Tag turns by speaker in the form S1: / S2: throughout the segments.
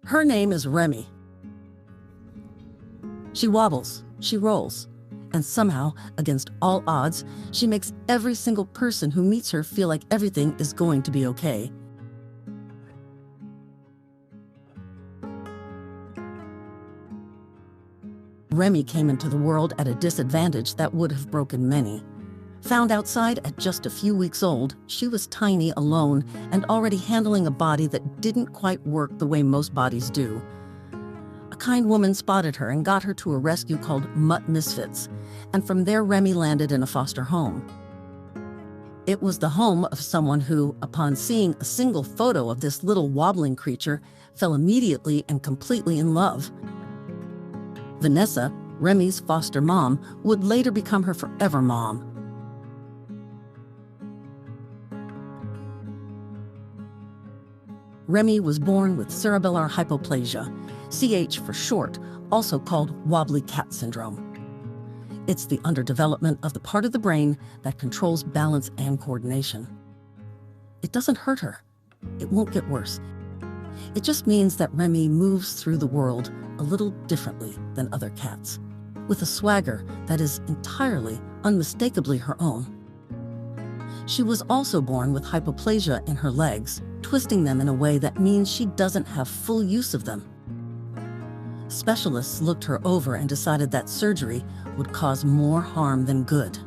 S1: Her name is Remi. She wobbles, she rolls, and somehow, against all odds, she makes every single person who meets her feel like everything is going to be okay. Remi came into the world at a disadvantage that would have broken many. Found outside at just a few weeks old, she was tiny, alone, and already handling a body that didn't quite work the way most bodies do. A kind woman spotted her and got her to a rescue called Mutt Misfits, and from there Remi landed in a foster home. It was the home of someone who, upon seeing a single photo of this little wobbling creature, fell immediately and completely in love. Vanessa, Remi's foster mom, would later become her forever mom. Remi was born with cerebellar hypoplasia, CH for short, also called wobbly cat syndrome. It's the underdevelopment of the part of the brain that controls balance and coordination. It doesn't hurt her. It won't get worse. It just means that Remi moves through the world a little differently than other cats, with a swagger that is entirely, unmistakably her own. She was also born with hypoplasia in her legs, twisting them in a way that means she doesn't have full use of them. Specialists looked her over and decided that surgery would cause more harm than good.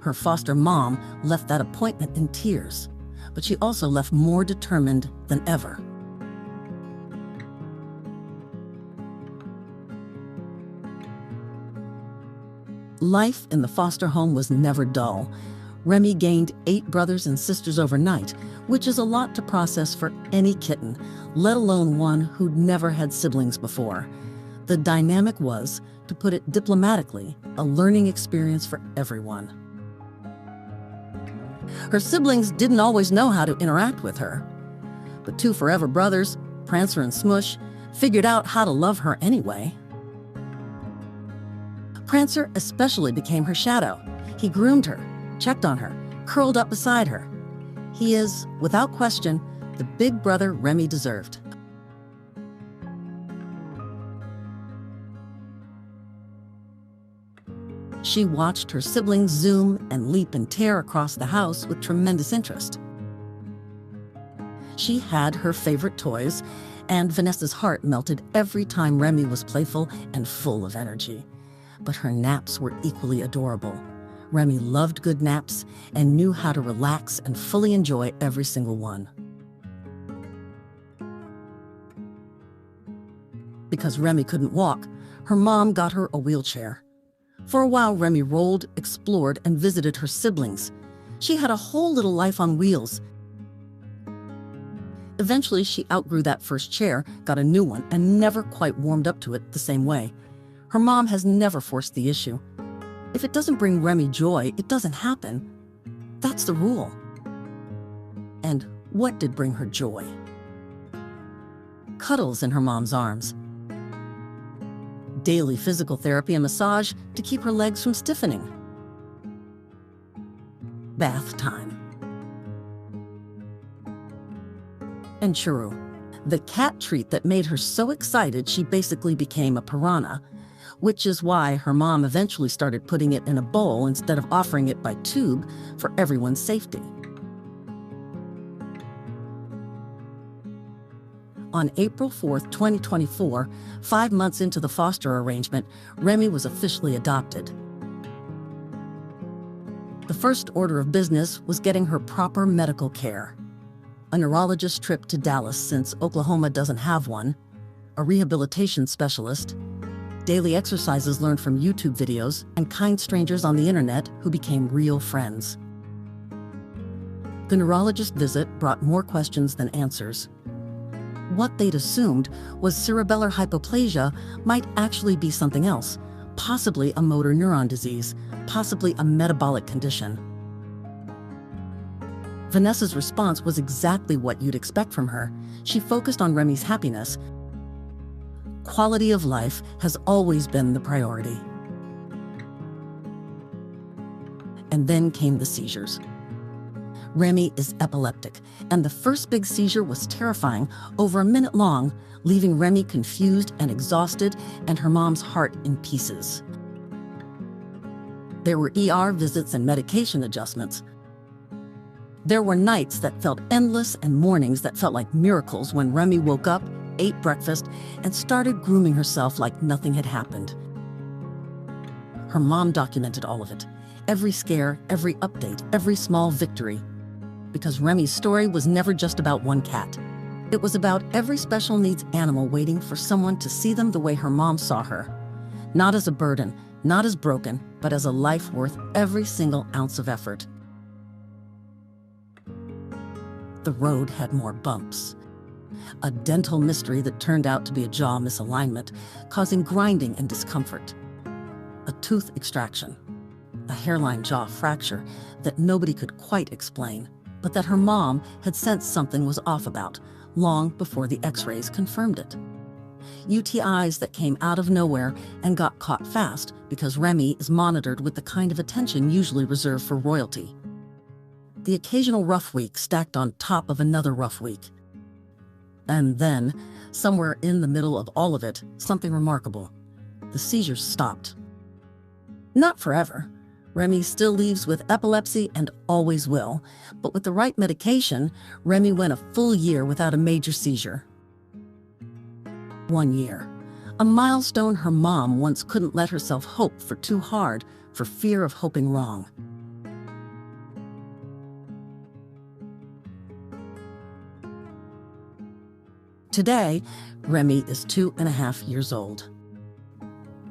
S1: Her foster mom left that appointment in tears, but she also left more determined than ever. Life in the foster home was never dull. Remi gained 8 brothers and sisters overnight, which is a lot to process for any kitten, let alone one who'd never had siblings before. The dynamic was, to put it diplomatically, a learning experience for everyone. Her siblings didn't always know how to interact with her, but 2 forever brothers, Prancer and Smush, figured out how to love her anyway. Prancer especially became her shadow. He groomed her, checked on her, curled up beside her. He is, without question, the big brother Remi deserved. She watched her siblings zoom and leap and tear across the house with tremendous interest. She had her favorite toys, and Vanessa's heart melted every time Remi was playful and full of energy. But her naps were equally adorable. Remi loved good naps and knew how to relax and fully enjoy every single one. Because Remi couldn't walk, her mom got her a wheelchair. For a while, Remi rolled, explored, and visited her siblings. She had a whole little life on wheels. Eventually, she outgrew that first chair, got a new one, and never quite warmed up to it the same way. Her mom has never forced the issue. If it doesn't bring Remi joy, it doesn't happen. That's the rule. And what did bring her joy? Cuddles in her mom's arms. Daily physical therapy and massage to keep her legs from stiffening. Bath time. And churro, the cat treat that made her so excited she basically became a piranha, which is why her mom eventually started putting it in a bowl instead of offering it by tube for everyone's safety. On April 4th, 2024, 5 months into the foster arrangement, Remi was officially adopted. The first order of business was getting her proper medical care. A neurologist trip to Dallas, since Oklahoma doesn't have one, a rehabilitation specialist, daily exercises learned from YouTube videos, and kind strangers on the internet who became real friends. The neurologist visit brought more questions than answers. What they'd assumed was cerebellar hypoplasia might actually be something else, possibly a motor neuron disease, possibly a metabolic condition. Vanessa's response was exactly what you'd expect from her. She focused on Remi's happiness. Quality of life has always been the priority. And then came the seizures. Remi is epileptic, and the first big seizure was terrifying, over a minute long, leaving Remi confused and exhausted and her mom's heart in pieces. There were ER visits and medication adjustments. There were nights that felt endless and mornings that felt like miracles when Remi woke up, ate breakfast, and started grooming herself like nothing had happened. Her mom documented all of it, every scare, every update, every small victory. Because Remi's story was never just about one cat. It was about every special needs animal waiting for someone to see them the way her mom saw her. Not as a burden, not as broken, but as a life worth every single ounce of effort. The road had more bumps. A dental mystery that turned out to be a jaw misalignment, causing grinding and discomfort. A tooth extraction. A hairline jaw fracture that nobody could quite explain, but that her mom had sensed something was off about, long before the x-rays confirmed it. UTIs that came out of nowhere and got caught fast because Remi is monitored with the kind of attention usually reserved for royalty. The occasional rough week stacked on top of another rough week. And then, somewhere in the middle of all of it, something remarkable. The seizures stopped. Not forever. Remi still leaves with epilepsy and always will, but with the right medication, Remi went a full year without a major seizure. 1 year. A milestone her mom once couldn't let herself hope for too hard for fear of hoping wrong. Today, Remi is 2.5 years old.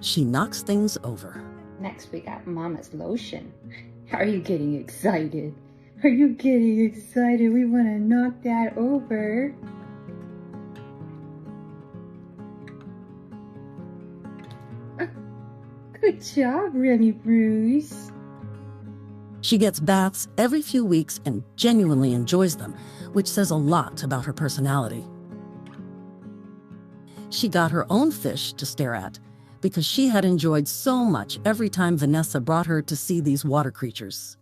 S1: She knocks things over.
S2: Next, we got Mama's lotion. Are you getting excited? Are you getting excited? We want to knock that over. Good job, Remi Bruce.
S1: She gets baths every few weeks and genuinely enjoys them, which says a lot about her personality. She got her own fish to stare at, because she had enjoyed so much every time Vanessa brought her to see these water creatures.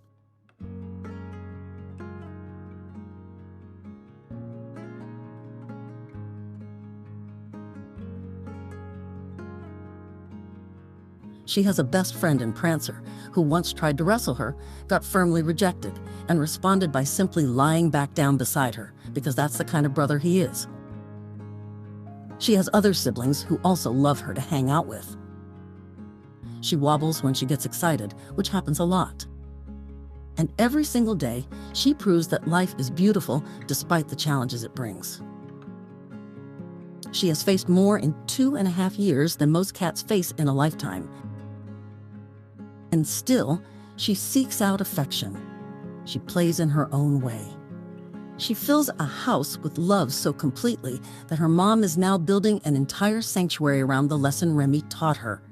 S1: She has a best friend in Prancer, who once tried to wrestle her, got firmly rejected, and responded by simply lying back down beside her, because that's the kind of brother he is. She has other siblings who also love her to hang out with. She wobbles when she gets excited, which happens a lot. And every single day, she proves that life is beautiful despite the challenges it brings. She has faced more in 2.5 years than most cats face in a lifetime. And still, she seeks out affection. She plays in her own way. She fills a house with love so completely that her mom is now building an entire sanctuary around the lesson Remi taught her.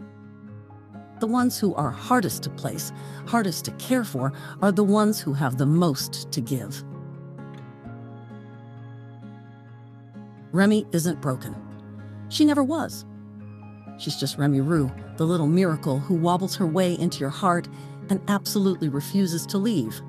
S1: The ones who are hardest to place, hardest to care for, are the ones who have the most to give. Remi isn't broken. She never was. She's just Remi Roo, the little miracle who wobbles her way into your heart and absolutely refuses to leave.